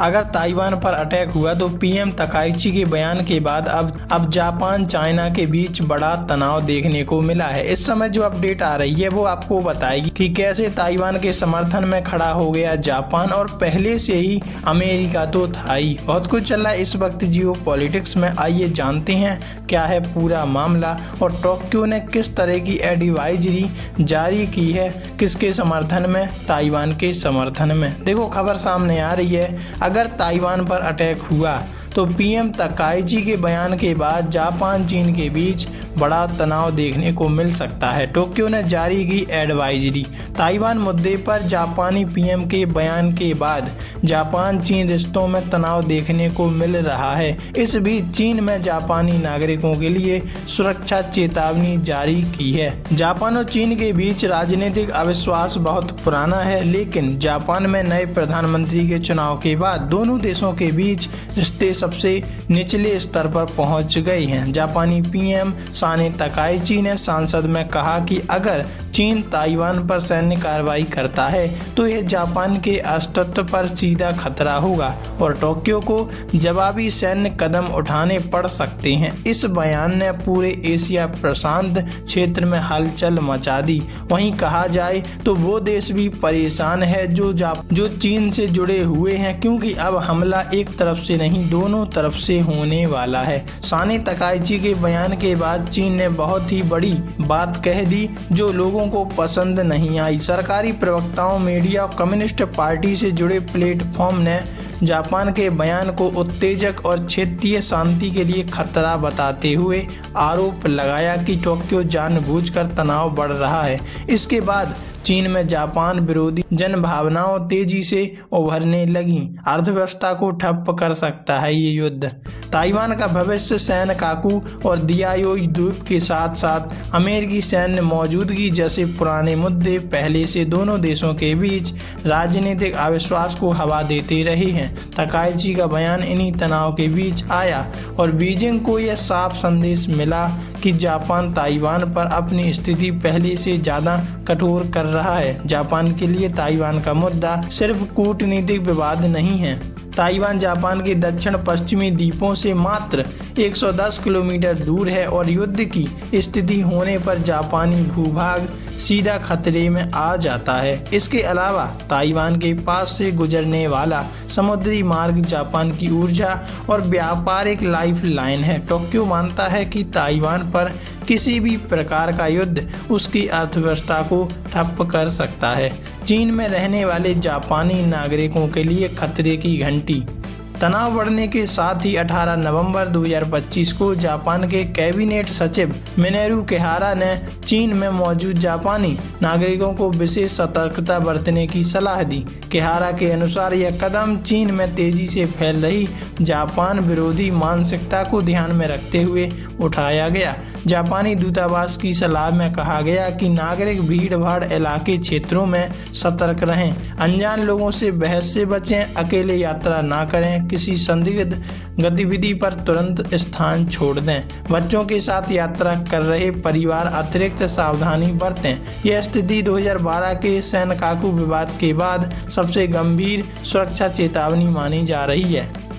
अगर ताइवान पर अटैक हुआ तो पीएम तकाइची के बयान के बाद अब जापान चाइना के बीच बड़ा तनाव देखने को मिला है। इस समय जो अपडेट आ रही है वो आपको बताएगी कि कैसे ताइवान के समर्थन में खड़ा हो गया जापान, और पहले से ही अमेरिका तो था ही। बहुत कुछ चल रहा है इस वक्त जियो पॉलिटिक्स में। आइए जानते हैं क्या है पूरा मामला और टोक्यो ने किस तरह की एडवाइजरी जारी की है, किसके समर्थन में, ताइवान के समर्थन में। देखो खबर सामने आ रही है, अगर ताइवान पर अटैक हुआ तो पीएम तकाइची के बयान के बाद जापान चीन के बीच बड़ा तनाव देखने को मिल सकता है। टोक्यो ने जारी की एडवाइजरी। ताइवान मुद्दे पर जापानी पीएम के बयान के बाद जापान चीन रिश्तों में तनाव देखने को मिल रहा है। इस बीच चीन में जापानी नागरिकों के लिए सुरक्षा चेतावनी जारी की है। जापान और चीन के बीच राजनीतिक अविश्वास बहुत पुराना है, लेकिन जापान में नए प्रधानमंत्री के चुनाव के बाद दोनों देशों के बीच रिश्ते सबसे निचले स्तर पर पहुंच गए हैं। जापानी पीएम साने तकाइची ने संसद में कहा कि अगर चीन ताइवान पर सैन्य कार्रवाई करता है तो यह जापान के अस्तित्व पर सीधा खतरा होगा और टोक्यो को जवाबी सैन्य कदम उठाने पड़ सकते हैं। इस बयान ने पूरे एशिया प्रशांत क्षेत्र में हलचल मचा दी। वहीं कहा जाए तो वो देश भी परेशान है जो चीन से जुड़े हुए हैं, क्योंकि अब हमला एक तरफ से नहीं दोनों तरफ से होने वाला है। साने तकाइची के बयान के बाद चीन ने बहुत ही बड़ी बात कह दी जो लोगों को पसंद नहीं आई। सरकारी प्रवक्ताओं, मीडिया और कम्युनिस्ट पार्टी से जुड़े प्लेटफॉर्म ने जापान के बयान को उत्तेजक और क्षेत्रीय शांति के लिए खतरा बताते हुए आरोप लगाया कि टोक्यो जानबूझकर तनाव बढ़ रहा है। इसके बाद चीन में जापान विरोधी जनभावनाओं तेजी से उभरने लगी। अर्थव्यवस्था को ठप कर सकता है ये युद्ध। ताइवान का भविष्य सेनकाकू और दियाओई द्वीप के साथ साथ अमेरिकी सैन्य मौजूदगी जैसे पुराने मुद्दे पहले से दोनों देशों के बीच राजनीतिक अविश्वास को हवा देते रहे हैं। तकाइची का बयान इन्हीं तनाव के बीच आया और बीजिंग को यह साफ संदेश मिला कि जापान ताइवान पर अपनी स्थिति पहले से ज़्यादा कठोर कर रहा है। जापान के लिए ताइवान का मुद्दा सिर्फ कूटनीतिक विवाद नहीं है। ताइवान जापान के दक्षिण पश्चिमी द्वीपों से मात्र 110 किलोमीटर दूर है और युद्ध की स्थिति होने पर जापानी भूभाग सीधा खतरे में आ जाता है। इसके अलावा ताइवान के पास से गुजरने वाला समुद्री मार्ग जापान की ऊर्जा और व्यापारिक लाइफलाइन है। टोक्यो मानता है कि ताइवान पर किसी भी प्रकार का युद्ध उसकी अर्थव्यवस्था को ठप कर सकता है। चीन में रहने वाले जापानी नागरिकों के लिए खतरे की घंटी। तनाव बढ़ने के साथ ही 18 नवंबर 2025 को जापान के कैबिनेट सचिव मिनेरू किहारा ने चीन में मौजूद जापानी नागरिकों को विशेष सतर्कता बरतने की सलाह दी। किहारा के अनुसार यह कदम चीन में तेजी से फैल रही जापान विरोधी मानसिकता को ध्यान में रखते हुए उठाया गया। जापानी दूतावास की सलाह में कहा गया कि नागरिक भीड़ भाड़ इलाके क्षेत्रों में सतर्क रहें, अनजान लोगों से बहस से बचें, अकेले यात्रा ना करें, किसी संदिग्ध गतिविधि पर तुरंत स्थान छोड़ दें। बच्चों के साथ यात्रा कर रहे परिवार अतिरिक्त सावधानी बरतें। यह स्थिति 2012 के सेनकाकू विवाद के बाद सबसे गंभीर सुरक्षा चेतावनी मानी जा रही है।